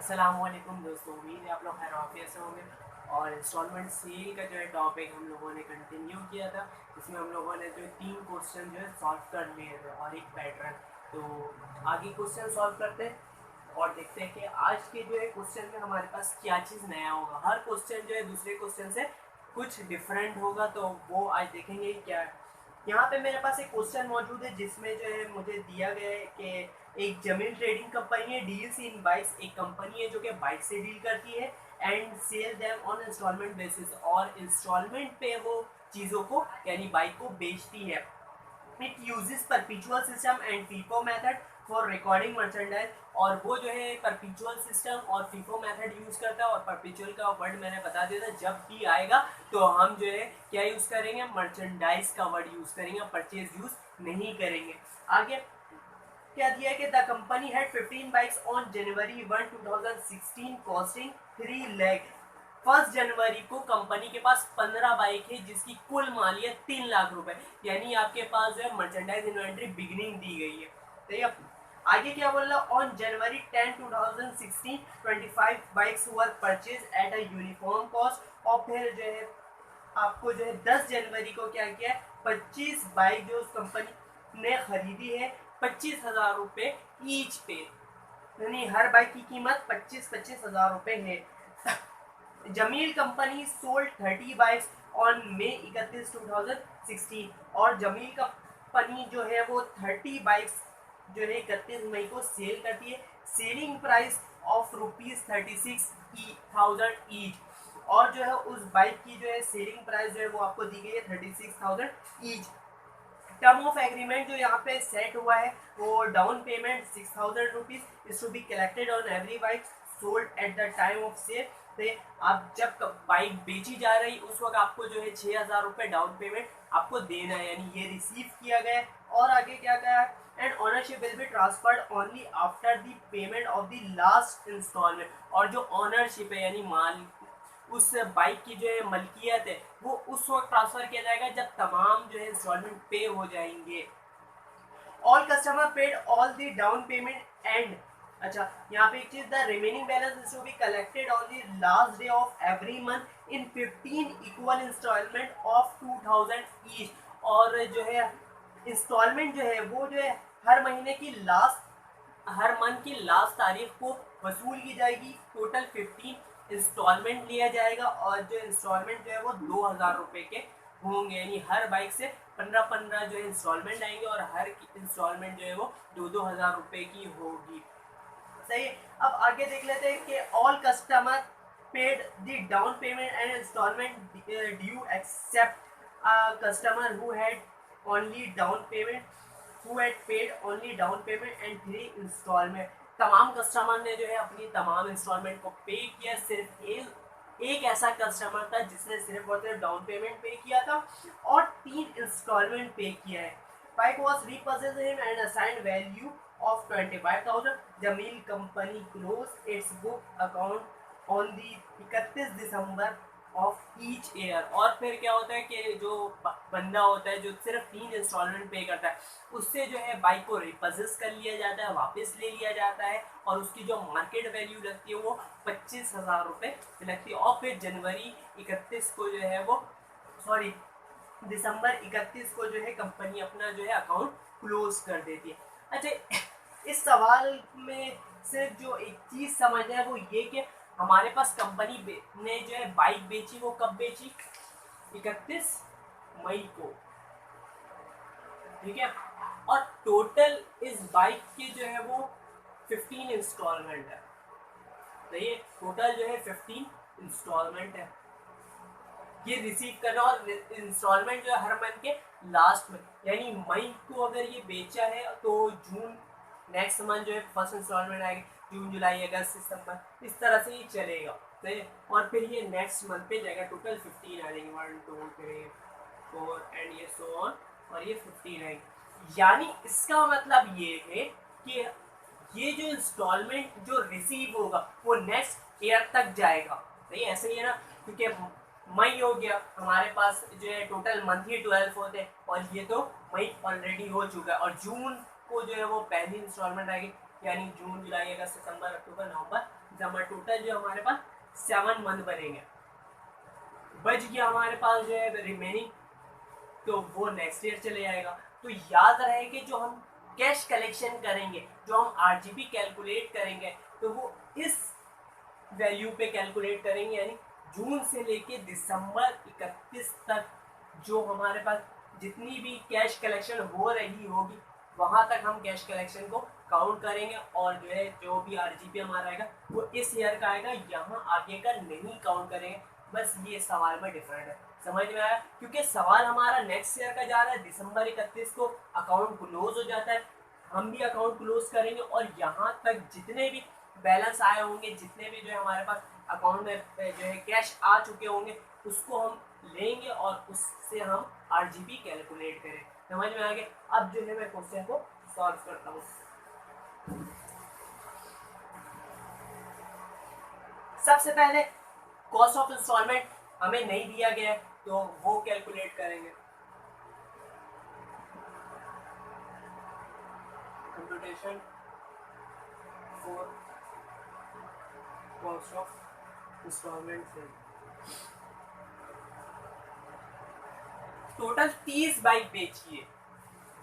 अस्सलामुअलैकुम दोस्तों, उम्मीद है आप लोग खैर आफियत से होंगे। और इंस्टॉलमेंट सेल का जो है टॉपिक हम लोगों ने कंटिन्यू किया था। इसमें हम लोगों ने जो 3 क्वेश्चन जो है सॉल्व कर लिए थे और एक पैटर्न। तो आगे क्वेश्चन सॉल्व करते हैं और देखते हैं कि आज के जो है क्वेश्चन में हमारे पास क्या चीज़ नया होगा। हर क्वेश्चन जो है दूसरे क्वेश्चन से कुछ डिफरेंट होगा, तो वो आज देखेंगे क्या है। यहाँ पे मेरे पास एक क्वेश्चन मौजूद है जिसमें जो है मुझे दिया गया है कि एक जमीन ट्रेडिंग कंपनी है, डील्स इन बाइक्स, एक कंपनी है जो कि बाइक से डील करती है and sell them on instalment basis, और इंस्टॉलमेंट पे वो चीज़ों को यानी बाइक को बेचती है। It uses perpetual system and FIFO method for recording merchandise, और वो जो है परपेचुअल सिस्टम और फीफो मेथड यूज करता है। और परपेचुअल का वर्ड मैंने बता दिया था, जब भी आएगा तो हम जो है क्या यूज करेंगे, मर्चेंडाइज का वर्ड यूज करेंगे, परचेज यूज नहीं करेंगे। आगे क्या दिया है कि the company had 15 bikes on January 1 2016 costing 3 lakh. 1 जनवरी को कंपनी के पास 15 बाइक है जिसकी कुल मालियत 3 लाख रुपए, यानी आपके पास जो है मर्चेंडाइज इन्वेंट्री बिगनिंग दी गई है। ठीक है, आगे क्या बोल रहा, on January 10 2016 25 bikes were purchase at a uniform cost. और फिर जो है आपको जो है 10 जनवरी को क्या किया है, 25 बाइक जो उस कंपनी ने खरीदी है 25,000 रुपए ईच पे, यानी हर बाइक की कीमत 25-25 हजार रुपए है। Jameel company sold 30 bikes on May 31 2016, और जमील कंपनी जो है वो 30 बाइक्स जो है 31 मई को सेल करती है। सेलिंग प्राइस ऑफ ₹36,000 ईच, और जो है उस बाइक की जो है सेलिंग प्राइस जो है वो आपको दी गई है 36,000 ईच। टर्म ऑफ एग्रीमेंट जो यहाँ पे सेट हुआ है वो down payment 6,000 rupees is to be collected on every bike sold at the time of sale. तो आप जब बाइक बेची जा रही उस वक्त आपको जो है 6,000 रुपये डाउन पेमेंट आपको देना है, यानी ये रिसीव किया गया है। और आगे क्या कहा है, and ownership will be transferred only after the payment of the last instalment, और जो ओनरशिप है यानी माल उस बाइक की जो है मलकियत है वो उस वक्त ट्रांसफर किया जाएगा जब तमाम जो है इंस्टॉलमेंट पे हो जाएंगे। All customer paid all the down payment and, अच्छा यहाँ पे एक चीज, the remaining balance is to be collected on the last day of every month in 15 equal instalment of 2000 each. और जो है इंस्टॉलमेंट जो है वो जो है हर महीने की लास्ट, हर मंथ की लास्ट तारीख को वसूल की जाएगी। टोटल 15 इंस्टॉलमेंट लिया जाएगा, और जो इंस्टॉलमेंट जो है वो 2,000 रुपए के होंगे, यानी हर बाइक से 15-15 जो है इंस्टॉलमेंट आएंगे और हर इंस्टॉलमेंट जो है वो 2-2 हजार रुपए की होगी। सही है, अब आगे देख लेते हैं कि all customer paid the down payment and instalment due except customer who had only down payment, who had paid only down payment and 3 installment। तमाम कस्टमर ने जो है अपनी तमाम इंस्टॉलमेंट को पे किया, सिर्फ एक ऐसा कस्टमर था जिसने सिर्फ और सिर्फ डाउन पेमेंट पे किया था और 3 इंस्टॉलमेंट पे किया है। Bike was repurchased him and assigned value of 25,000। Jameel company closed its book account on the 31 December of each year. और फिर क्या होता है कि जो बंदा होता है जो सिर्फ 3 इंस्टॉलमेंट पे करता है उससे जो है बाइक को रिपजेस कर लिया जाता है, वापस ले लिया जाता है, और उसकी जो मार्केट वैल्यू लगती है वो 25,000 रुपये लगती है। और फिर जनवरी 31 को जो है वो, सॉरी दिसंबर 31 को जो है कंपनी अपना जो है अकाउंट क्लोज कर देती है। अच्छा, इस सवाल में सिर्फ जो एक चीज़ समझना है वो ये कि हमारे पास कंपनी ने जो है बाइक बेची, वो कब बेची, 31 मई को, ठीक है। और टोटल इस बाइक के जो है वो 15 इंस्टॉलमेंट है, तो ये टोटल जो है 15 इंस्टॉलमेंट है ये रिसीव करना। और इंस्टॉलमेंट जो है हर मंथ के लास्ट में, यानी मई को अगर ये बेचा है तो जून नेक्स्ट मंथ जो है फर्स्ट इंस्टॉलमेंट आएगी, जून जुलाई अगस्त सितंबर, इस तरह से ये चलेगा। तो और फिर ये नेक्स्ट मंथ पे जाएगा, टोटल 15 आ जाएंगे, 1 2 3 4 एंड ये सो ऑन, और ये 15 आएंगे। यानी इसका मतलब ये है कि ये जो इंस्टॉलमेंट जो रिसीव होगा वो नेक्स्ट ईयर तक जाएगा। सही ऐसे ही है ना, क्योंकि मई हो गया हमारे पास जो है टोटल मंथ ही 12 होते हैं, और ये तो मई ऑलरेडी हो चुका है, और जून को जो है वो पहली इंस्टॉलमेंट आएगी, यानी जून जुलाई अगस्त सितंबर अक्टूबर नवंबर दिसंबर, टोटल जो हमारे पास 7 मंथ बनेंगे। बच गया हमारे पास जो है रिमेनिंग, तो वो नेक्स्ट ईयर चले जाएगा। तो याद रहे कि जो हम कैश कलेक्शन करेंगे, जो हम आरजीबी कैलकुलेट करेंगे, तो वो इस वैल्यू पे कैलकुलेट करेंगे, यानी जून से लेके दिसंबर 31 तक जो हमारे पास जितनी भी कैश कलेक्शन हो रही होगी वहां तक हम कैश कलेक्शन को काउंट करेंगे, और जो है जो भी आरजीपी हमारा आएगा वो इस ईयर का आएगा, यहाँ आगे का नहीं काउंट करेंगे। बस ये सवाल में डिफरेंट है, समझ में आया? क्योंकि सवाल हमारा नेक्स्ट ईयर का जा रहा है, दिसंबर 31 को अकाउंट क्लोज हो जाता है, हम भी अकाउंट क्लोज करेंगे, और यहाँ तक जितने भी बैलेंस आए होंगे, जितने भी जो है हमारे पास अकाउंट में जो है कैश आ चुके होंगे, उसको हम लेंगे और उससे हम आरजीबी कैलकुलेट करें। समझ में आ गया? अब जो है मैं क्वेश्चन को सॉल्व करता हूँ। सबसे पहले कॉस्ट ऑफ इंस्टॉलमेंट हमें नहीं दिया गया है, तो वो कैलकुलेट करेंगे। Computation for cost of instalment से टोटल 30 बाइक बेची है,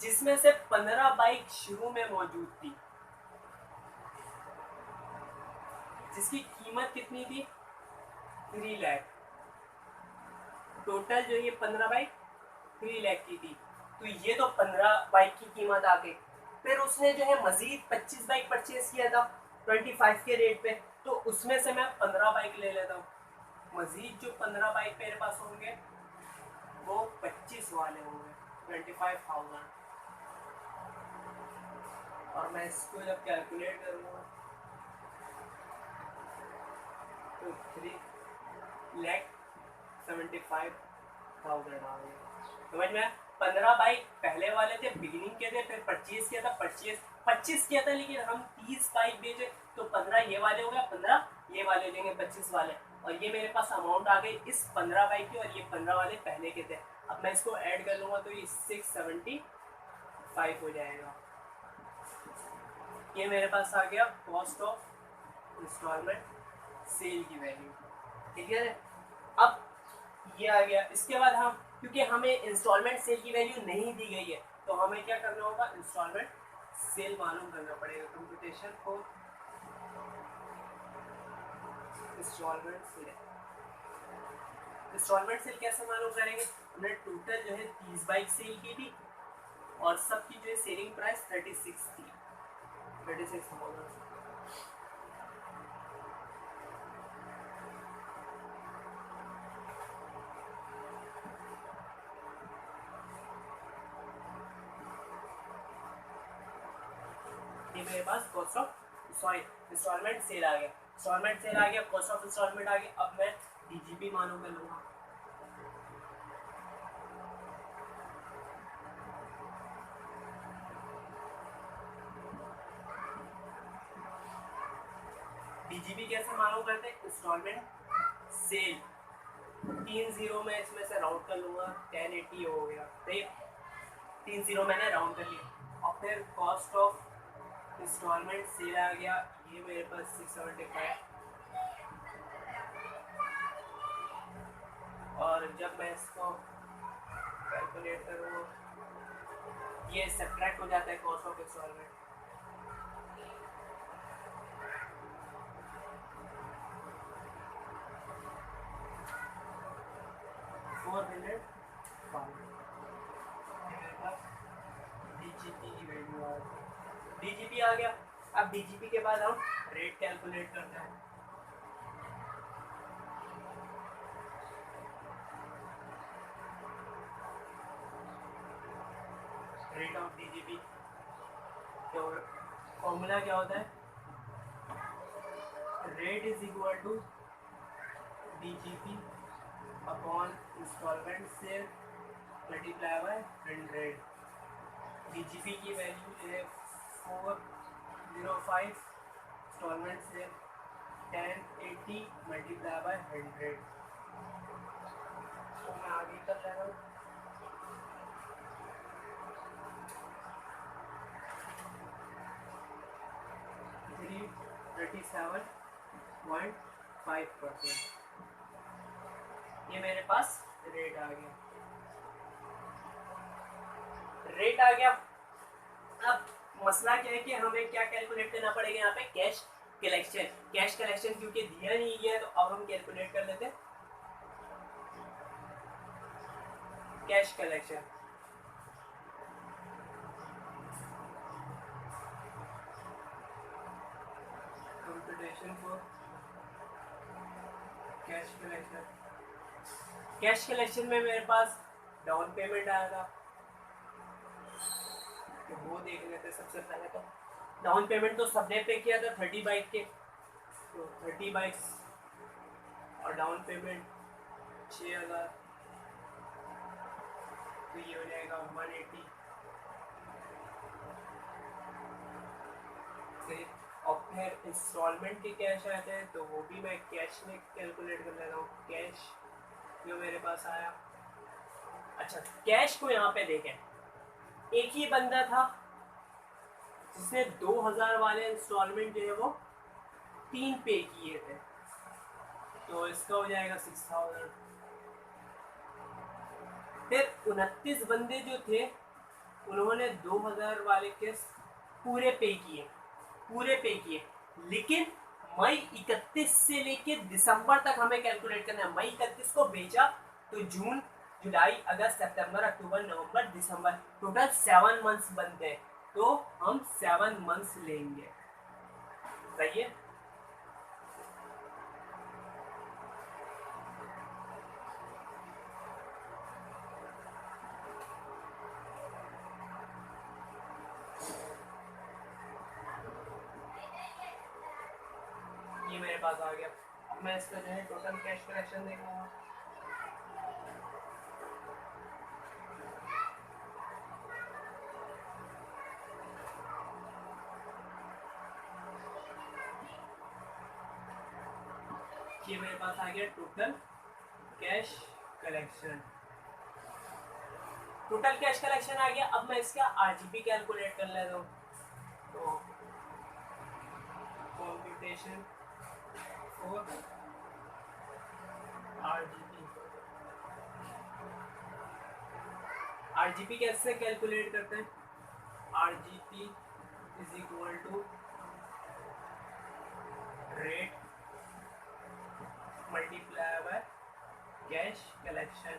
जिसमें से 15 बाइक शुरू में मौजूद थी, जिसकी कीमत कितनी थी? 3 लाख। टोटल जो ये 15 बाइक 3 लाख की थी, तो ये तो 15 बाइक की कीमत आ गई। फिर उसने जो है मजीद 25 बाइक परचेज किया था 25 के रेट पे, तो उसमें से मैं 15 बाइक ले लेता हूँ। मजीद जो 15 बाइक मेरे पास होंगे वो 25 वाले होंगे, 25,000। और मैं इसको जब कैलकुलेट करूँगा तो 3,75,000 आ गए। समझ में? 15 बाइक पहले वाले थे, बिगिनिंग के थे, फिर परचेज किया था, 25 किया था, लेकिन हम 30 बाइक बेचे, तो 15 ये वाले हो गया, 15 ये वाले लेंगे, 25 वाले, और ये मेरे पास अमाउंट आ गई इस 15 बाइक की, और ये 15 वाले पहले के थे। अब मैं इसको ऐड कर लूँगा तो ये 675 हो जाएगा। ये मेरे पास आ गया कॉस्ट ऑफ इंस्टॉलमेंट सेल की वैल्यू। ठीक है, अब ये आ गया। इसके बाद हम, क्योंकि हमें इंस्टॉलमेंट सेल की वैल्यू नहीं दी गई है, तो हमें क्या करना होगा? इंस्टॉलमेंट सेल मालूम करना पड़ेगा। Computation for instalment sale. Instalment sale कैसे मालूम करेंगे? हमने टोटल जो है 30 बाइक सेल की थी, और सबकी जो है सेलिंग प्राइस 36 थी, 36,000। ये मेरे पास कॉस्ट ऑफ इंस्टॉलमेंट सेल आ गया, इंस्टॉलमेंट सेल आ गया, कॉस्ट ऑफ इंस्टॉलमेंट आ गया। अब मैं डीजीपी मालूम कर लूँगा। डीजीपी कैसे मालूम करते हैं? इंस्टॉलमेंट सेल 3 जीरो में इसमें से राउंड कर लूँगा, 1080 हो गया, ठीक, 3 जीरो मैंने राउंड कर लिया। और फिर कॉस्ट ऑफ इंस्टॉलमेंट सेल आ गया, ये मेरे पास 675। और जब मैं इसको कैलकुलेट करूँगा, ये सब्ट्रैक्ट हो जाता है कॉस्ट ऑफ इंस्टॉलमेंट। डीजीपी आ गया। अब डीजीपी के बाद हम रेट कैलकुलेट करते हैं। रेट ऑफ डीजीपी, तो फॉर्मूला क्या होता है? Rate is equal to DGP upon instalment sale multiply by 100। DGP की वैल्यू जो है 405, इंस्टॉलमेंट सेल 1080 मल्टीप्लाई बाय 100। तो मैं आगे कर रहा हूँ। $337 0.5%। ये मेरे पास रेट आ गया, रेट आ गया। अब मसला क्या है कि हमें क्या कैलकुलेट करना पड़ेगा यहाँ पे, कैश कलेक्शन। कैश कलेक्शन क्योंकि दिया नहीं गया तो अब हम कैलकुलेट कर लेते हैं cash collection. Computation for cash collection. Cash collection में मेरे पास डाउन पेमेंट आया था, तो वो देख लेते हैं। सबसे पहले तो डाउन पेमेंट तो सबने पे किया था 30 बाइक के, तो 30 बाइक्स और डाउन पेमेंट 6000, तो ये हो जाएगा 180। फिर और फिर इंस्टॉलमेंट के कैश आते हैं तो वो भी मैं कैश में कैलकुलेट कर लेता हूँ। कैश जो मेरे पास आया, अच्छा कैश को यहाँ पे देखें, एक ही बंदा था जिसने 2000 वाले इंस्टॉलमेंट जो है वो 3 पे किए थे, तो इसका हो जाएगा 6000। फिर 29 बंदे जो थे उन्होंने 2000 वाले किस्त पूरे पे किए, लेकिन मई 31 से लेके दिसंबर तक हमें कैलकुलेट करना है। मई 31 को बेचा तो जून जुलाई अगस्त सितंबर अक्टूबर नवंबर दिसंबर, टोटल 7 मंथ्स बनते हैं, तो हम 7 मंथ्स लेंगे। सही है। ये मेरे पास आ गया। अब मैं इसका जो है टोटल कैश कलेक्शन देखूंगा। ये मेरे पास आ गया total cash collection. Total cash collection आ गया। अब मैं इसका आरजीपी कैलकुलेट कर लेता हूँ, तो कंप्यूटेशन फॉर आरजीपी। आरजीपी कैसे कैलकुलेट करते हैं, RGP is equal to rate multiply by cash collection.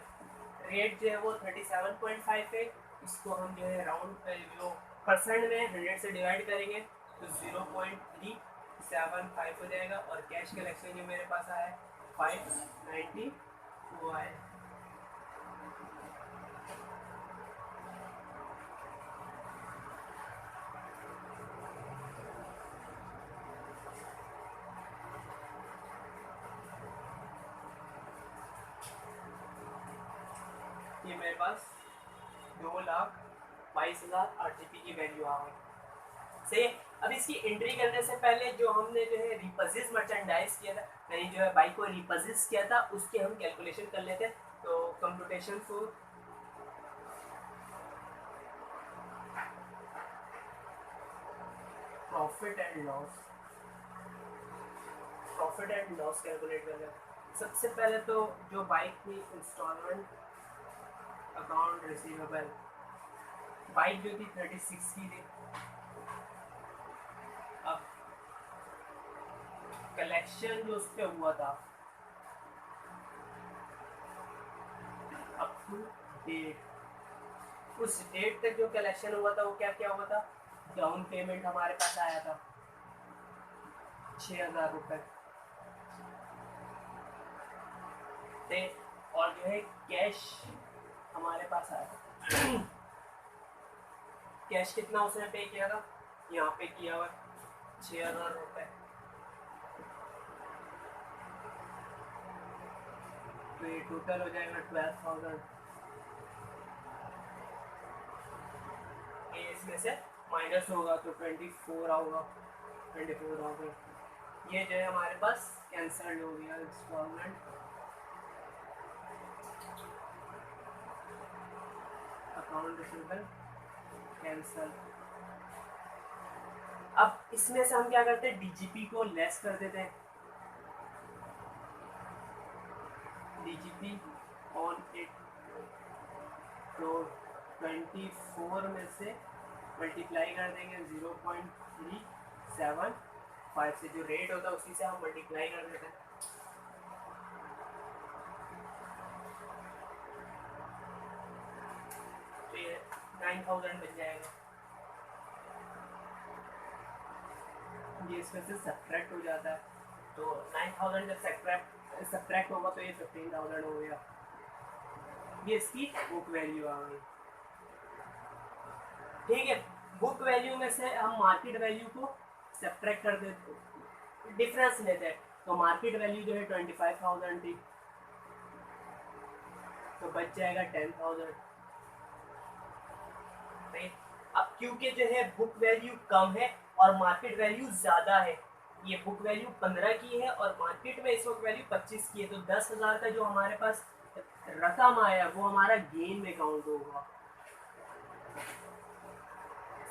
Rate जो है वो 37.5 है, इसको हम जो है राउंड जो परसेंट में 100 से डिवाइड करेंगे तो 0.375 हो जाएगा। और कैश कलेक्शन जो मेरे पास आया 592 आए। ये मेरे पास 2,22,000 आरजीपी की वैल्यू आ गई। सही है। अब इसकी एंट्री करने से पहले जो हमने जो है रिपर्चेज मर्चेंडाइज किया था, यानी जो है बाइक को रिपर्चेज किया था, उसके हम कैलकुलेशन कर लेते हैं। तो computation for profit and loss calculate कर लेते हैं। सबसे पहले तो जो बाइक की इंस्टॉलमेंट अकाउंट रिसीवेबल, बाइक जो थी 36 की थी, अब कलेक्शन जो उस पर हुआ था अप टू डेट, उस डेट तक जो कलेक्शन हुआ था वो क्या क्या हुआ था। डाउन पेमेंट हमारे पास आया था 6,000 रुपये, और जो है कैश हमारे पास आया था। कैश कितना उसने पे किया था, यहाँ पे किया हुआ 6,000 रुपये, तो ये टोटल हो जाएगा 12,000। ये इसमें से माइनस होगा तो 24 आऊगा, 24,000। ये जो है हमारे पास कैंसल्ड हो गया इंस्टॉलमेंट अकाउंट रिसीवेबल कैंसल। अब इसमें से हम क्या करते हैं, डीजीपी को लेस कर देते हैं, DGP ऑन इट, तो 24 में से मल्टीप्लाई कर देंगे 0.375 से, जो रेट होता है उसी से हम मल्टीप्लाई कर देते हैं। तो ये 9000 मिल जाएगा। ये इसमें से सब्ट्रैक्ट हो जाता है, तो 9000 जब सब्ट्रैक्ट होगा तो ये 15000 हो गया। ये इसकी बुक वैल्यू आ गई। ठीक है, बुक वैल्यू में से हम मार्केट वैल्यू को सब्ट्रैक्ट कर देते, डिफरेंस लेते हैं, तो मार्केट वैल्यू जो है 25000 थी, तो बच जाएगा 10000। अब क्योंकि जो है बुक वैल्यू कम है और मार्केट वैल्यू ज़्यादा है, ये बुक वैल्यू 15 की है और मार्केट में इस वक्त वैल्यू 25 की है, तो 10,000 का जो हमारे पास रकम आया वो हमारा गेन में काउंट होगा।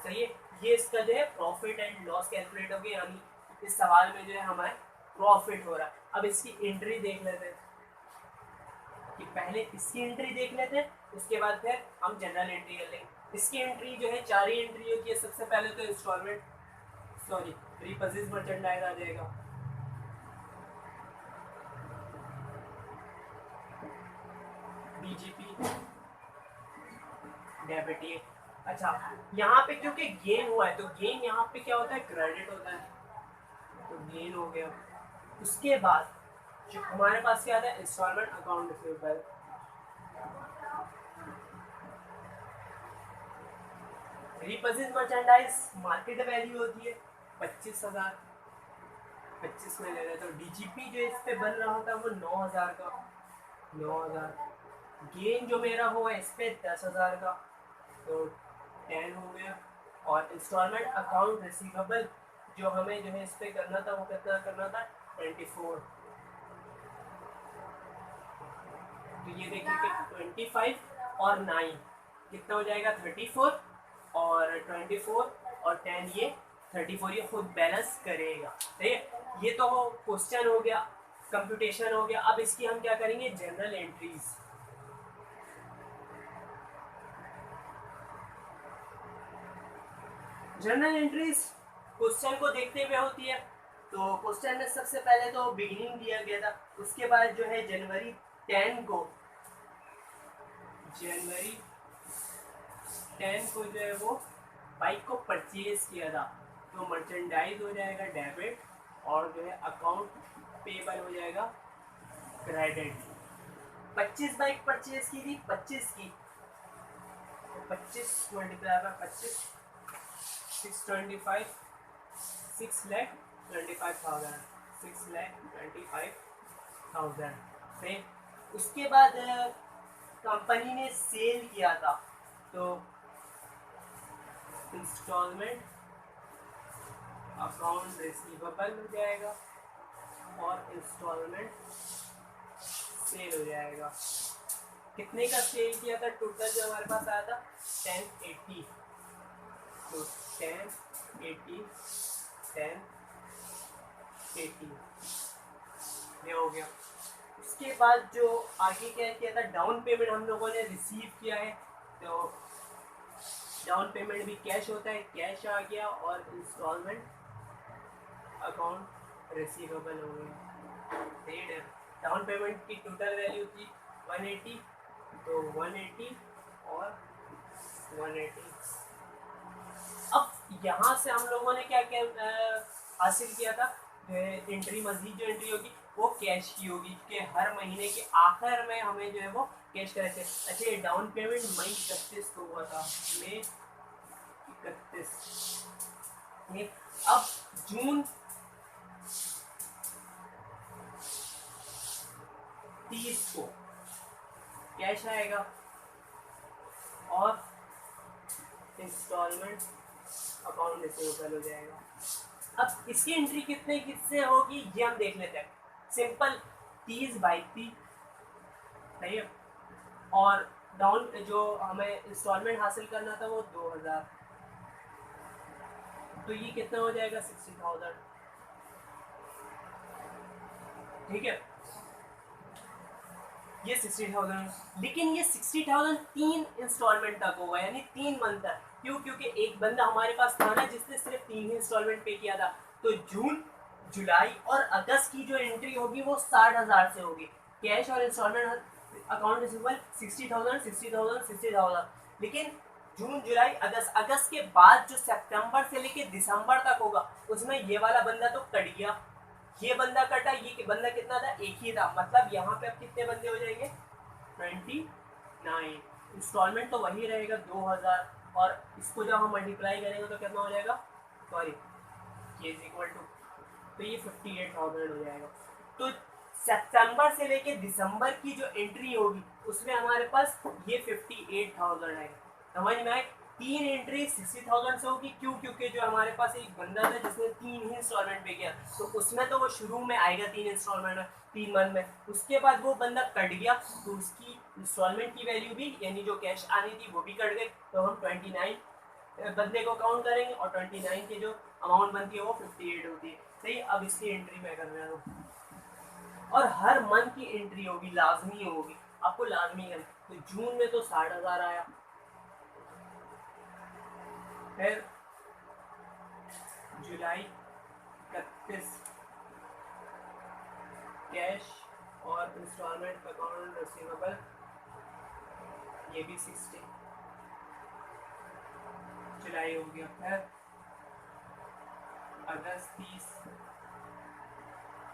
सही है, ये इसका जो है प्रॉफिट एंड लॉस कैलकुलेट हो गया, यानी इस सवाल में जो है हमारे प्रॉफिट हो रहा है। अब इसकी एंट्री देख लेते हैं, कि पहले इसकी एंट्री देख लेते हैं, उसके बाद फिर हम जनरल एंट्री कर लेंगे। इसकी एंट्री जो है 4 ही एंट्री होती है। सबसे पहले तो इंस्टॉलमेंट रीपर्चेज मर्चेंडाइज आ जाएगा, DGP डेबिट। ये अच्छा, यहाँ पे क्योंकि गेन हुआ है तो गेन यहाँ पे क्या होता है, क्रेडिट होता है, तो गेन हो गया। उसके बाद जो हमारे पास क्या आता है, instalment account receivable, repurchase merchandise market value होती है 25,000, 25 में ले रहे, तो DGP जो इस पे बन रहा होता है वो 9000 का, 9000। गेन जो मेरा हुआ इस पे 10,000 का, तो 10 हो गया। और इंस्टॉलमेंट अकाउंट रिसीवेबल जो हमें जो है इस पे करना था वो कितना करना था, 24। तो ये देखिए कि 25 और 9 कितना हो जाएगा, 34, और 24 और 10 ये 34, ये खुद बैलेंस करेगा। ठीक है, ये तो क्वेश्चन हो गया, कंप्यूटेशन हो गया। अब इसकी हम क्या करेंगे, general entries. General entries question को देखते हुए होती है। तो क्वेश्चन में सबसे पहले तो बिगिनिंग दिया गया था, उसके बाद जो है जनवरी 10 को जो है वो बाइक को परचेज किया था, तो मर्चेंडाइज हो जाएगा डेबिट, और जो है अकाउंट पेबल हो जाएगा क्रेडिट। 25 बाइक परचेज की थी, 25 की, 25 मल्टीप्लाई बाय 25, 625, 6,25,000, 6,25,000। फिर उसके बाद कंपनी ने सेल किया था, तो इंस्टॉलमेंट अकाउंट रिसीवेबल हो जाएगा और इंस्टॉलमेंट सेल हो जाएगा। कितने का सेल किया था, टोटल जो हमारे पास आया था 1080, तो 1080 ये हो गया। उसके बाद जो आगे क्या किया था, डाउन पेमेंट हम लोगों ने रिसीव किया है, तो डाउन पेमेंट भी कैश होता है, कैश आ गया, और इंस्टॉलमेंट अकाउंट रिसीवेबल हो गया। पेड है, डाउन पेमेंट की टोटल वैल्यू थी 180, तो 180 और 180। अब यहाँ से हम लोगों ने क्या क्या हासिल किया था, एंट्री, मजीद जो एंट्री होगी वो कैश की होगी, कि हर महीने के आखिर में हमें जो है वो कैश करेंगे। अच्छा, ये डाउन पेमेंट मई 31 को हुआ था, मई 31। अब जून 30 को कैश आएगा और इंस्टॉलमेंट अकाउंट रिसीवेबल हो जाएगा। अब इसकी एंट्री किससे होगी ये हम देख लेते हैं। सिंपल 30 बाइक थी, सही है, और डाउन जो हमें इंस्टॉलमेंट हासिल करना था वो 2000, तो ये कितना हो जाएगा, 60,000। ठीक है, ये 60,000, लेकिन ये 60,000 3 इंस्टॉलमेंट तक होगा, यानी 3 मंथ तक। क्यों? क्योंकि एक बंदा हमारे पास था ना जिसने सिर्फ 3 ही इंस्टॉलमेंट पे किया था। तो जून, जुलाई और अगस्त की जो एंट्री होगी वो 60,000 से होगी। कैश और इंस्टॉलमेंट अकाउंट रिसीवेबल 60,000 60,000 60,000। लेकिन जून, जुलाई, अगस्त के बाद जो सितंबर से लेके दिसंबर तक होगा उसमें ये वाला बंदा तो कट गया, ये बंदा कटा, ये बंदा कितना था? एक ही था। मतलब यहाँ पे अब कितने बंदे हो जाएंगे? 29। इंस्टॉलमेंट तो वही रहेगा 2,000, और इसको जब हम मल्टीप्लाई करेंगे तो कितना हो जाएगा? सॉरी, ये इज इक्वल टू, तो ये 58,000 हो जाएगा। तो सितंबर से लेके दिसंबर की जो एंट्री होगी उसमें हमारे पास ये 58,000 आएगा। समझ में आए? 3 एंट्री 60,000 से होगी। क्यों? क्योंकि जो हमारे पास एक बंदा था जिसने 3 ही इंस्टॉलमेंट पे किया, तो उसमें तो वो शुरू में आएगा 3 इंस्टॉलमेंट में, 3 मंथ में। उसके बाद वो बंदा कट गया तो उसकी इंस्टॉलमेंट की वैल्यू भी, यानी जो कैश आनी थी वो भी कट गई। तो हम 29 बंदे को काउंट करेंगे और 29 की जो अमाउंट बनती है वो 58 होती है। सही। अब इसकी एंट्री मैं कर रहा हूँ, और हर मंथ की एंट्री होगी, लाजमी होगी, आपको लाजमी है। तो जून में तो 60,000 आया, फिर जुलाई 31 कैश और इंस्टॉलमेंट अकाउंट रिसीवेबल, ये भी 60 जुलाई हो गया। फिर अगस्त 30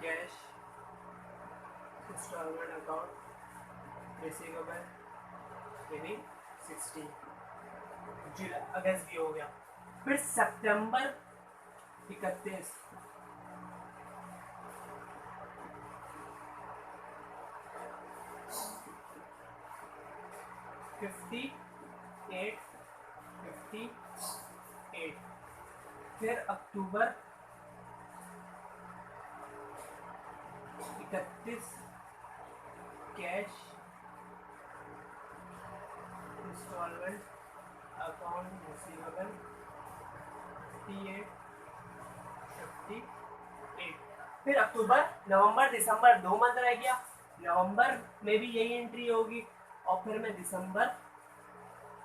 कैश इंस्टॉलमेंट अकाउंट रिसीवेबल, ये भी 60 जुलाई, अगस्त भी हो गया। फिर सितंबर 31 58 58। फिर अक्टूबर 31 कैश इंस्टॉलमेंट अकाउंट रिसीवेबल 58 58। फिर अक्टूबर, नवंबर, दिसंबर 2 मंथ रह गया। नवंबर में भी यही एंट्री होगी, और फिर मैं दिसंबर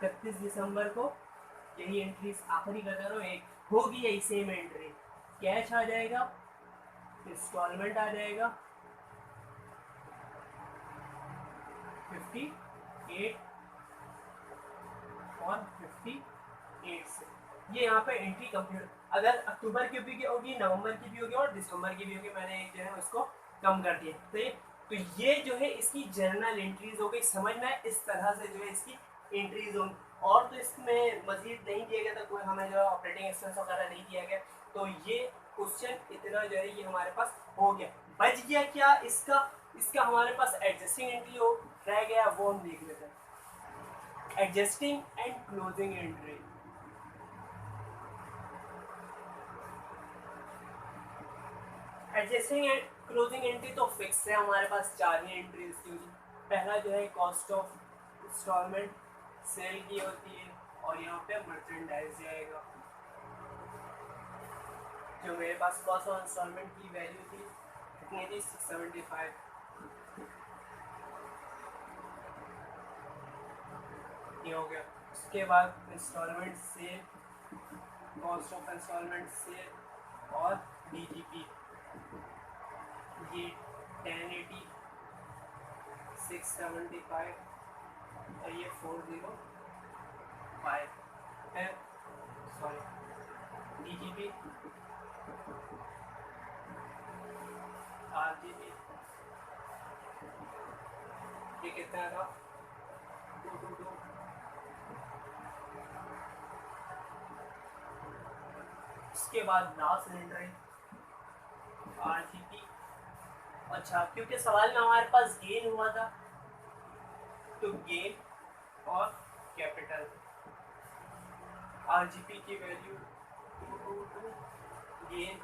31 दिसंबर को यही एंट्री आखिरी करता रहो, एक होगी यही सेम एंट्री। कैश आ जाएगा, इंस्टॉलमेंट आ जाएगा 58 और 58 से ये यहाँ पे एंट्री कंप्लीट। अगर अक्टूबर की भी होगी, नवंबर की भी होगी और दिसंबर की भी होगी, मैंने एक जो है उसको कम कर दिया। तो ये जो है इसकी जर्नल एंट्रीज हो गई। समझ में? इस तरह से जो है इसकी एंट्रीज होंगी। और तो इसमें मजीद नहीं दिया गया था, कोई हमें जो ऑपरेटिंग एक्सपेंस वगैरह नहीं दिया गया। तो ये क्वेश्चन इतना जो है ये हमारे पास हो गया। बच गया क्या इसका? इसका हमारे पास एडजस्टिंग एंट्री हो रह गया, वो हम देख लेते हैं। Adjusting and closing entry. Adjusting and closing entry तो फिक्स है, हमारे पास 4 ही एंट्रीज होगी। पहला जो है कॉस्ट ऑफ इंस्टॉलमेंट सेल की होती है, और यहाँ पे मर्चेंडाइज जाएगा। जो मेरे पास कॉस्ट ऑफ इंस्टॉलमेंट की वैल्यू थी कितनी थी? 675। ये हो गया। उसके बाद instalment sale, cost of instalment sale और डीजीपी, ये 1080 675 और ये 405 है। सॉरी, डीजीपी आरजीबी ये कितना था? 222। उसके बाद लास्ट सिलेंडर है आरजीबी। अच्छा, क्योंकि सवाल में हमारे पास गेन हुआ था, तो गेन और कैपिटल, आरजीपी की वैल्यू 222, गेन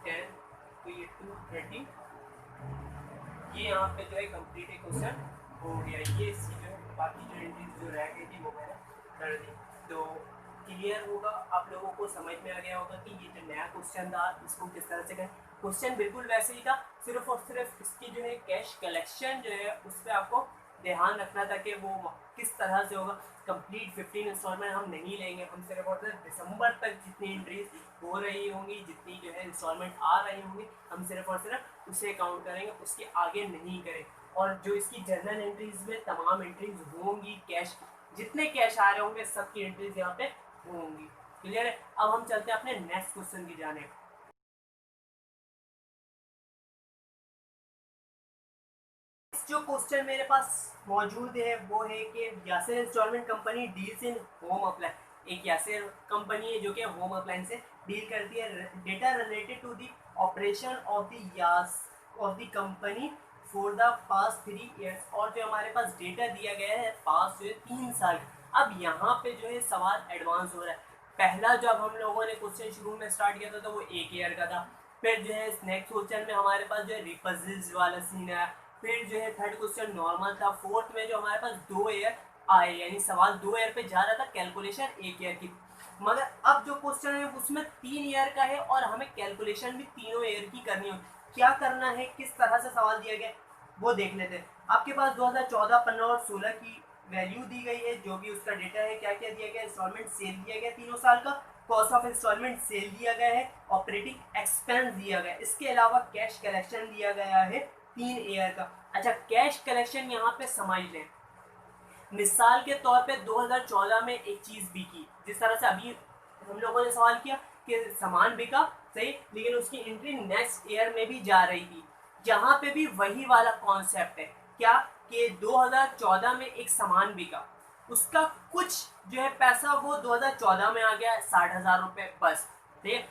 10, तो ये 230। ये यहाँ पे जो है कंप्लीट एक क्वेश्चन हो गया। ये इसकी जो बाकी जो एंट्रीज जो रह गई थी वो मैंने कर दी। तो क्लियर होगा, आप लोगों को समझ में आ गया होगा कि ये जो नया क्वेश्चन था इसको किस तरह से करें। क्वेश्चन बिल्कुल वैसे ही था, सिर्फ और सिर्फ इसकी जो है कैश कलेक्शन जो है उस पर आपको ध्यान रखना था कि वो किस तरह से होगा। कंप्लीट 15 इंस्टॉलमेंट हम नहीं लेंगे, हम सिर्फ और सिर्फ दिसंबर तक जितनी एंट्रीज हो रही होंगी, जितनी जो है इंस्टॉलमेंट आ रही होंगी, हम सिर्फ और सिर्फ उसे काउंट करेंगे, उसके आगे नहीं करें। और जो इसकी जर्नल एंट्रीज में तमाम एंट्रीज होंगी, कैश जितने कैश आ रहे होंगे सबकी एंट्रीज यहाँ पे होंगी। क्लियर है? अब हम चलते हैं अपने नेक्स्ट क्वेश्चन की जाने। जो क्वेश्चन मेरे पास मौजूद है वो है कि Yasir instalment company deals in home appliance. एक यासिर कंपनी है जो कि होम अप्लायंस से डील करती है। Data related to the operation of the company for the past 3 years. और जो हमारे पास डेटा दिया गया है पास्ट जो है 3 साल। अब यहाँ पे जो है सवाल एडवांस हो रहा है। पहला जब हम लोगों ने क्वेश्चन शुरू में स्टार्ट किया था तो वो 1 ईयर का था। फिर जो है नेक्स्ट क्वेश्चन में हमारे पास जो है रिपल्स वाला सीन है। फिर जो है थर्ड क्वेश्चन नॉर्मल था। फोर्थ में जो हमारे पास 2 ईयर आए, यानी सवाल 2 ईयर पे जा रहा था, कैलकुलेशन 1 ईयर की। मगर अब जो क्वेश्चन है उसमें 3 ईयर का है और हमें कैलकुलेशन भी तीनों ईयर की करनी हो। क्या करना है, किस तरह से सवाल दिया गया वो देख लेते हैं। आपके पास 2014, 15 और 16 की वैल्यू दी गई है, जो भी उसका डेटा है। क्या क्या दिया गया? इंस्टॉलमेंट सेल दिया गया तीनों साल का, कॉस्ट ऑफ इंस्टॉलमेंट सेल दिया गया है, ऑपरेटिंग एक्सपेंस दिया गया है, इसके अलावा कैश कलेक्शन दिया गया है 3 ईयर का। अच्छा, कैश कलेक्शन यहाँ पे समझ लें। मिसाल के तौर पे 2014 में एक चीज बिकी, जिस तरह से अभी हम लोगों ने सवाल किया कि सामान बिका सही, लेकिन उसकी एंट्री नेक्स्ट ईयर में भी जा रही थी। यहाँ पे भी वही वाला कॉन्सेप्ट है। क्या कि 2014 में एक सामान बिका, उसका कुछ जो है पैसा वो 2014 में आ गया 60,000 रुपये बस, ठीक है।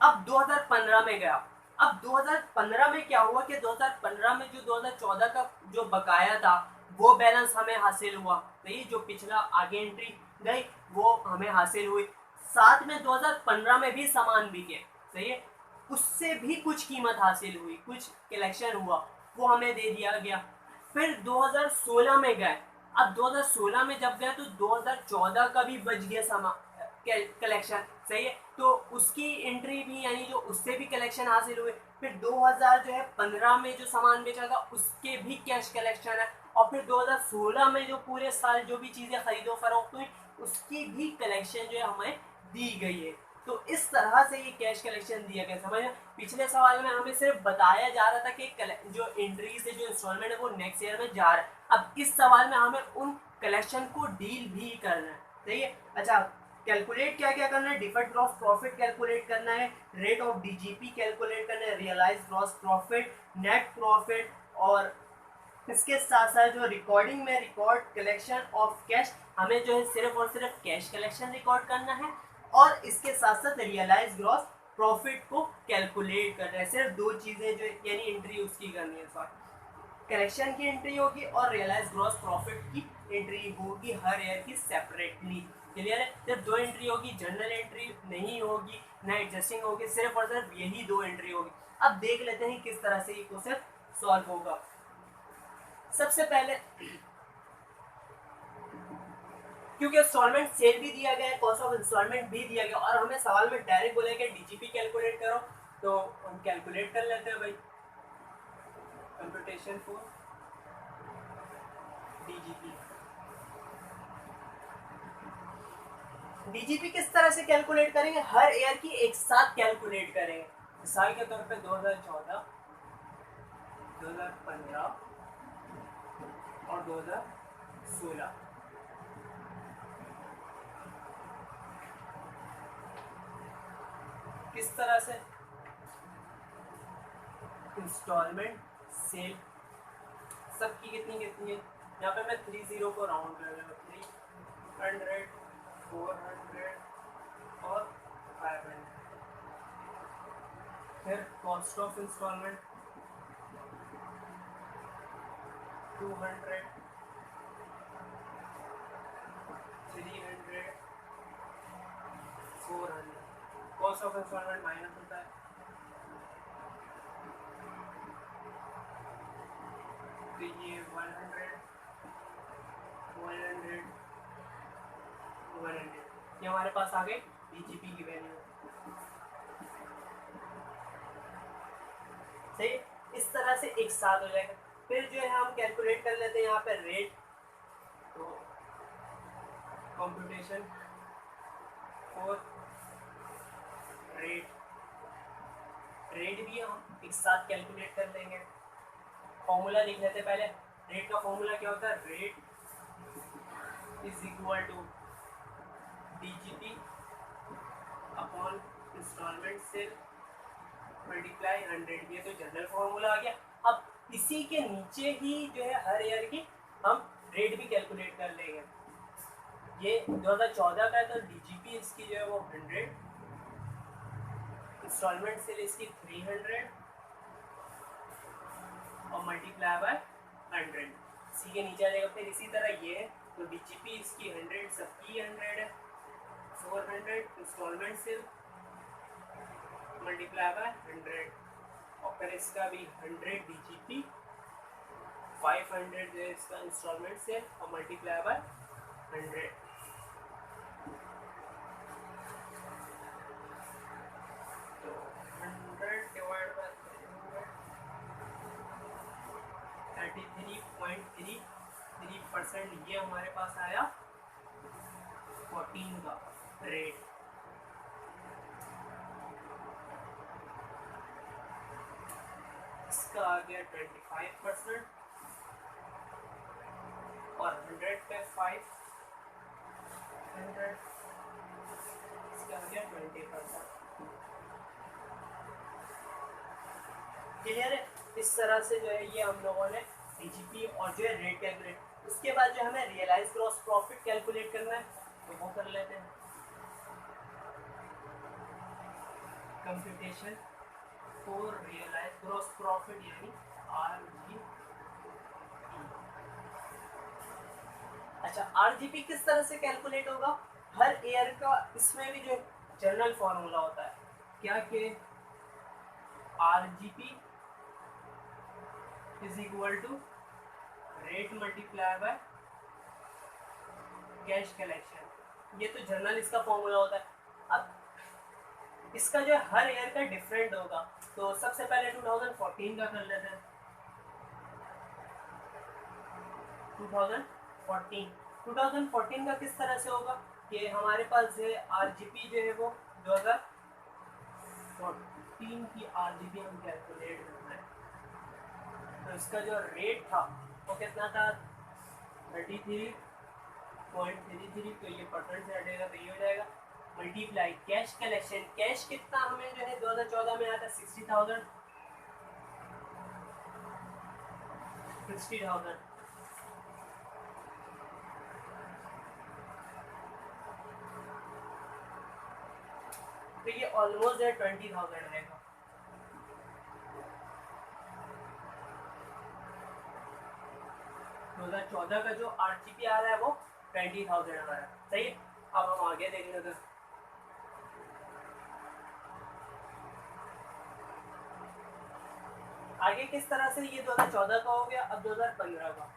अब 2015 में गया। अब 2015 में क्या हुआ कि 2015 में जो 2014 का जो बकाया था वो बैलेंस हमें हासिल हुआ, नहीं जो पिछला आगे एंट्री गई वो हमें हासिल हुई। साथ में 2015 में भी सामान बिके, सही है, उससे भी कुछ कीमत हासिल हुई, कुछ कलेक्शन हुआ, वो हमें दे दिया गया। फिर 2016 में गए। अब 2016 में जब गए तो 2014 का भी बच गया सामान कलेक्शन, सही है, तो उसकी एंट्री भी यानी जो उससे भी कलेक्शन हासिल हुए। फिर 2000 जो है 15 में जो सामान बेचा था उसके भी कैश कलेक्शन है। और फिर 2016 में जो पूरे साल जो भी चीज़ें खरीदो फरोख्त हुई उसकी भी कलेक्शन जो है हमें दी गई है। तो इस तरह से ये कैश कलेक्शन दिया गया। समझ, पिछले सवाल में हमें सिर्फ बताया जा रहा था कि जो एंट्रीज है, जो इंस्टॉलमेंट है वो नेक्स्ट ईयर में जा रहा है। अब इस सवाल में हमें उन कलेक्शन को डील भी करना है, सही है। अच्छा, कैलकुलेट क्या क्या करना है? डिफर्ड ग्रॉस प्रॉफिट कैलकुलेट करना है, रेट ऑफ डीजीपी कैलकुलेट करना है, realise gross profit, net profit, और इसके साथ साथ जो रिकॉर्डिंग में रिकॉर्ड कलेक्शन ऑफ कैश, हमें जो है सिर्फ और सिर्फ कैश कलेक्शन रिकॉर्ड करना है और इसके साथ साथ रियलाइज ग्रॉस प्रॉफिट को कैलकुलेट करना है। सिर्फ 2 चीज़ें जो यानी एंट्री उसकी करनी है, सॉरी, कलेक्शन की एंट्री होगी और रियलाइज ग्रॉस प्रॉफिट की एंट्री होगी हर ईयर की सेपरेटली। क्लियर है? सिर्फ 2 एंट्री होगी, जनरल एंट्री नहीं होगी, ना एडजस्टिंग होगी, सिर्फ और सिर्फ यही 2 एंट्री होगी। अब देख लेते हैं किस तरह से ये क्वेश्चन सॉल्व होगा। सबसे पहले क्योंकि इंस्टॉलमेंट सेल भी दिया गया है, कॉस्ट ऑफ इंस्टॉलमेंट भी दिया गया और हमें सवाल में डायरेक्ट बोला कि डीजीपी कैलकुलेट करो, तो हम कैलकुलेट कर लेते हैं भाई। Computation for DGP. डीजीपी किस तरह से कैलकुलेट करेंगे? हर ईयर की एक साथ कैलकुलेट करेंगे। मिसाल के तौर पे 2014, 2015 और 2016। किस तरह से? इंस्टॉलमेंट सेल सबकी कितनी कितनी है? यहाँ पे मैं 30 को राउंड कर रहा हूँ, 300, 400 और 500। फिर cost of instalment 200, 300, 400। Cost of instalment minus होता है, तो ये 100, 100, 100, ये हमारे पास आ गए डीजीपी की वैल्यू। सही, इस तरह से एक साथ हो जाएगा। फिर जो है हम कैलकुलेट कर लेते हैं यहाँ पे रेट, तो कंप्यूटेशन फॉर रेट, रेट भी हम एक साथ कैलकुलेट कर लेंगे। फॉर्मूला लिख लेते पहले। रेट का फॉर्मूला क्या होता है, rate is equal to DGP upon instalment sale multiply 100। ये तो जनरल फॉर्मूला आ गया। अब इसी के नीचे ही जो है हर ईयर की हम रेट भी कैलकुलेट कर लेंगे। ये 2014 का है तो डीजीपी इसकी जो है वो 100, इंस्टॉलमेंट सेल इसकी 300 और मल्टीप्लाई बाय 100 इसी के नीचे आ जाएगा। फिर इसी तरह ये है तो डीजीपी इसकी 100, सबकी 100 है, 400 इंस्टॉलमेंट सेल मल्टीप्लाई बाय 100 और फिर इसका भी 100 डीजीपी, 500 जो है इसका इंस्टॉलमेंट सेल और मल्टीप्लाई बाय 100। तो 100 डिवाइड बाय 33.33%, ये हमारे पास आया 14 का रेट। इसका आ गया 25% और 100 पे 500, इसका आ गया 20%। क्लियर है? इस तरह से जो है ये हम लोगों ने डीजीपी और जो है रेट कैलकुलेट। उसके बाद जो हमें रियलाइज ग्रॉस प्रॉफिट कैलकुलेट करना है तो वो कर लेते हैं। Computation for realise gross profit यानी आरजीपी। अच्छा, आरजीपी किस तरह से कैलकुलेट होगा, हर ईयर का इसमें भी जो जनरल फॉर्मूला होता है क्या कि RGP is equal to rate multiply by cash collection. ये तो जनरल इसका फॉर्मूला होता है। अब इसका जो हर ईयर का डिफरेंट होगा, तो सबसे पहले 2014 का कर लेते हैं। 2014 का किस तरह से होगा कि हमारे पास जो है आरजीपी जो है वो 2014 की आरजीपी हम कैलकुलेट करना है। तो इसका जो रेट था वो कितना था, 33.33, तो ये परसेंट से हटेगा तो ये हो जाएगा मल्टीप्लाई कैश कलेक्शन। कैश कितना हमें जो है 2014 में आया था 60,000, तो ये ऑलमोस्ट है 20,000 रहेगा। तो 2014 का जो आरजीपी आ रहा है वो 20,000 आ रहा है। सही है, अब हम आगे देख लेते हैं। आगे किस तरह से ये 2014 का हो गया, अब 2015 का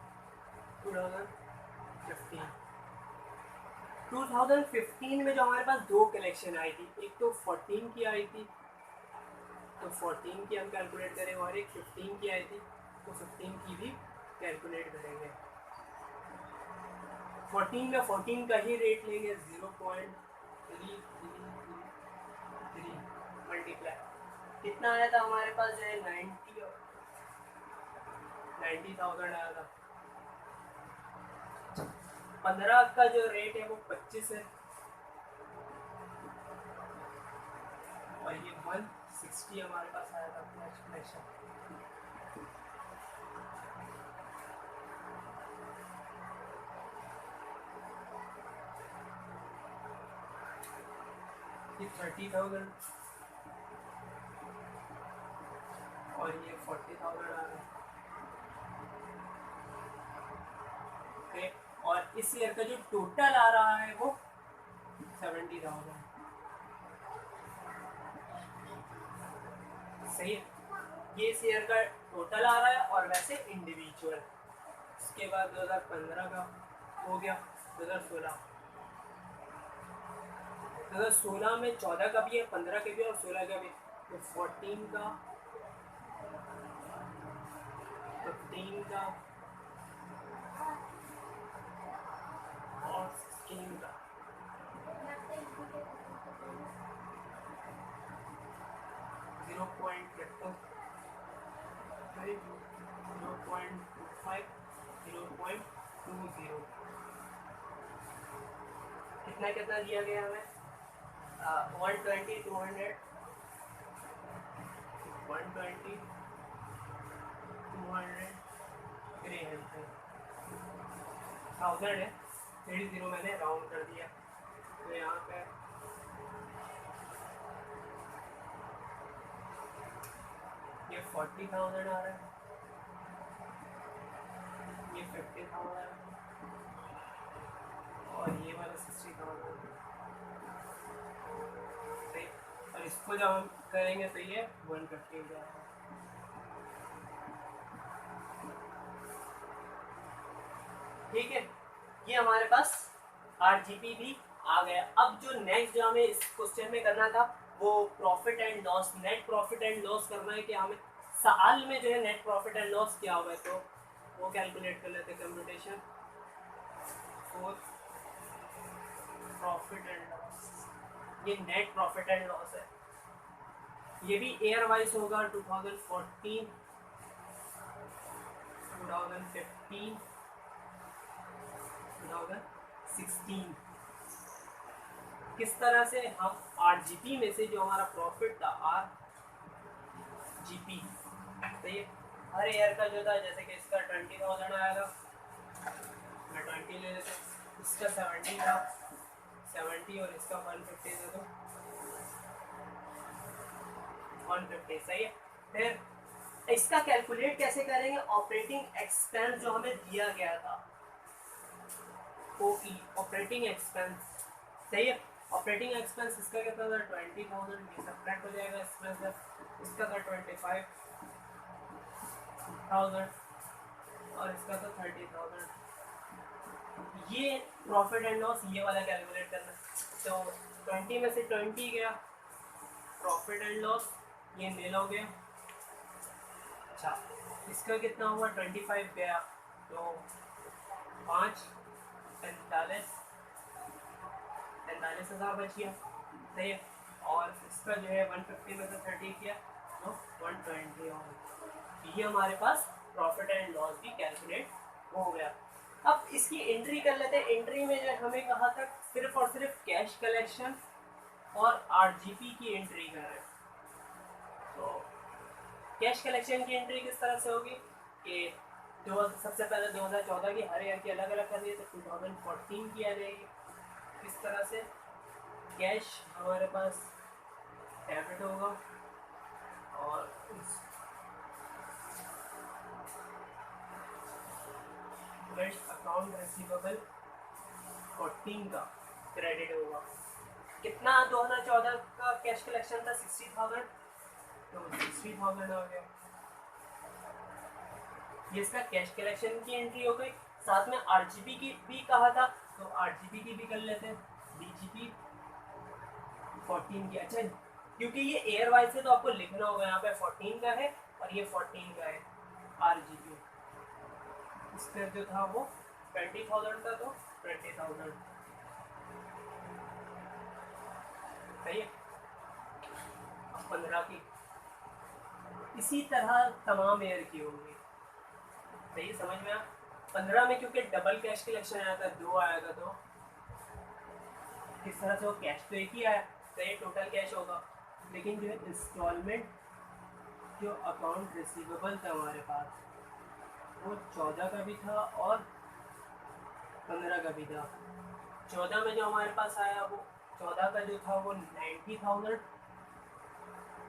2015 में जो हमारे पास दो कलेक्शन आई थी, एक तो 14 की आई थी तो 14 की हम कैलकुलेट करेंगे और एक 15 की आई थी तो 15 की भी कैलकुलेट करेंगे। 14 में 14 का ही रेट लेंगे 0.3333 मल्टीप्लाई कितना आया था हमारे पास जो है 90,000 आया था। 15 का जो रेट है वो 25 है और ये 160 हमारे पास आया था कलेक्शन। ये 30,000 और ये 40,000 आ रहा है। ओके, और इस ईयर का जो टोटल आ रहा है वो 70,000। सही है, ये इस ईयर का टोटल आ रहा है और वैसे इंडिविजुअल। इसके बाद 2015 का हो गया, 2016 में 14 का भी है, 15 का भी और 16 का भी। तो 14 का 15 का और 16 का। जीरो पॉइंट 0.25 0.20 कितना कितना दिया गया हमें 120 200 120 200 300 1000 है 30 मैंने राउंड कर दिया तो यहाँ पे ये 40,000 आ रहा है ये 50,000 और ये वाला 60,000 सही। और इसको जब हम करेंगे तो ये 150 जाएगा। ठीक है ये हमारे पास RGP भी आ गया। अब जो नेक्स्ट जो हमें इस क्वेश्चन में करना था वो profit and loss, net profit and loss करना है कि हमें साल में जो है नेट प्रॉफिट एंड लॉस क्या हुआ है तो वो कैलकुलेट कर लेते हैं। Computation for profit and loss, ये नेट प्रॉफिट एंड लॉस है। ये भी ईयर वाइज होगा 2014 2015 2016। किस तरह से हम RGP में से जो हमारा प्रॉफिट था RGP तो ये हर ईयर का जो था जैसे कि इसका 20,000 आएगा मैं 20 ले लेते, इसका 70 था 70 और इसका 150 दे दो 150 सही है। फिर इसका कैलकुलेट कैसे करेंगे, ऑपरेटिंग एक्सपेंस जो हमें दिया गया था OE ऑपरेटिंग एक्सपेंस सही है। ऑपरेटिंग एक्सपेंस इसका कितना था 20,000 ये सब्ट्रैक्ट हो जाएगा इसमें से, इसका था 25,000 और इसका था 30,000। ये प्रॉफिट एंड लॉस ये वाला कैलकुलेट करना तो 20 में से 20 गया प्रॉफिट एंड लॉस ये नील हो गया। अच्छा इसका कितना हुआ 25 गया तो 5 45,000 बच गया सही है। और इसका जो है 150 में से 30 किया तो 120 हो गया। ये हमारे पास प्रॉफिट एंड लॉस भी कैलकुलेट हो गया। अब इसकी एंट्री कर लेते हैं। एंट्री में जो हमें कहा था सिर्फ और सिर्फ कैश कलेक्शन और RGP की एंट्री करें तो कैश कलेक्शन की एंट्री किस तरह से होगी कि जो सबसे पहले 2014 की हर ईयर की अलग अलग करनी है तो 2014 की आ जाएगी। किस तरह से कैश हमारे पास डेबिट होगा और अकाउंट रिसीवेबल 14 का क्रेडिट होगा। कितना 2014 का कैश कलेक्शन था 60,000 तो 60,000 आ गया। ये इसका कैश कलेक्शन की एंट्री हो गई। साथ में RGP की भी कहा था तो RGP की भी कर लेते हैं। DGP 14 की अच्छा क्योंकि ये एयर वाइज है तो आपको लिखना होगा यहाँ पे 14 का है और ये 14 का है RGP। इसका जो था वो 20,000 था तो 20,000 सही है। 15 की इसी तरह तमाम एयर की होंगी सही समझ में आ। 15 में क्योंकि डबल कैश कलेक्शन आया था 2 आया था तो किस तरह से वो कैश तो एक ही आया तो ये टोटल कैश होगा। लेकिन जो है इंस्टॉलमेंट जो अकाउंट रिसीवेबल था हमारे पास वो 14 का भी था और 15 का भी था। 14 में जो हमारे पास आया वो 14 का जो था वो 90,000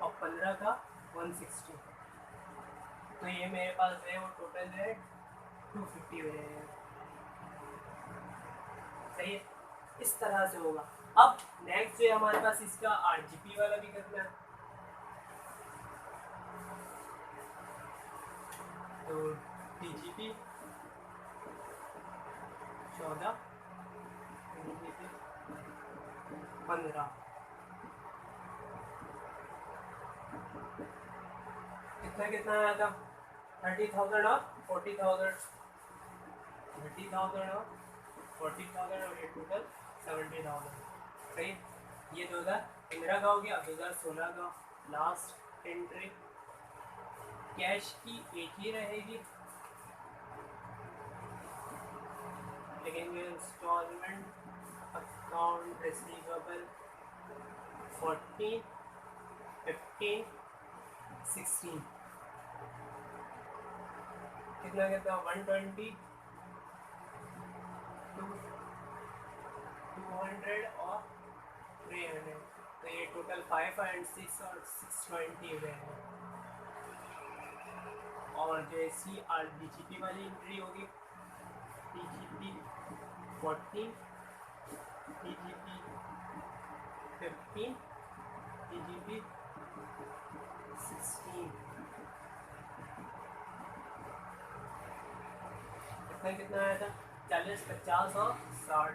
और 15 का 160 तो ये मेरे पास जो है वो टोटल जो है 250 हो जाएगा सही है। इस तरह से होगा। अब नेक्स्ट जो है हमारे पास इसका RGP वाला भी करना है तो DGP 14 15 कितना कितना आया था 30,000 और 40,000, 30,000 और 40,000 और ये टोटल 70,000। सही है। ये 2015 का हो गया। 2016 का लास्ट एंट्री कैश की एक ही रहेगी, लिखेंगे इंस्टॉलमेंट अकाउंट रिसीवेबल 14, 15, 16 कितना कहता है 120, 200 और 300, तो ये टोटल 5 एंड 6 और 620 हुए हैं। और जो C R D G P वाली एंट्री होगी D G P 14, D G P 15, D G P 16 कितना आया था 40, 50 और 60,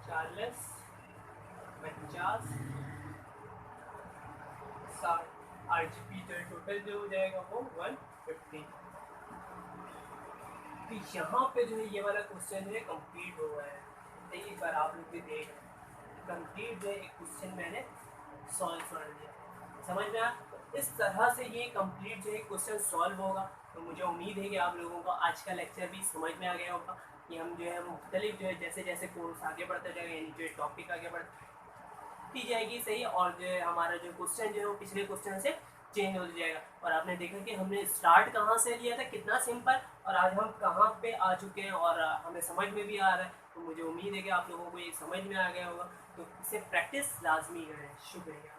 40, 50, 60 आर जी पी जो टोटल जो हो जाएगा वो 150। तो यहाँ पे जो है ये वाला क्वेश्चन जो है कंप्लीट हुआ है। तो एक बार आप लोग भी देख कंप्लीट जो है एक क्वेश्चन मैंने सॉल्व कर दिया, समझ में आया। इस तरह से ये कंप्लीट जो है क्वेश्चन सॉल्व होगा। तो मुझे उम्मीद है कि आप लोगों को आज का लेक्चर भी समझ में आ गया होगा कि हम जो है मुख्तलिफ जो है जैसे जैसे कोर्स आगे बढ़ता जाएगा यानी जो टॉपिक आगे बढ़ती जाएगी, सही। और जो है हमारा जो क्वेश्चन जो है वो पिछले क्वेश्चन से चेंज हो जाएगा। और आपने देखा कि हमने स्टार्ट कहाँ से लिया था, कितना सिंपल, और आज हम कहाँ पे आ चुके हैं और हमें समझ में भी आ रहा है। तो मुझे उम्मीद है कि आप लोगों को ये समझ में आ गया होगा। तो इसे प्रैक्टिस लाजमी करें। शुक्रिया।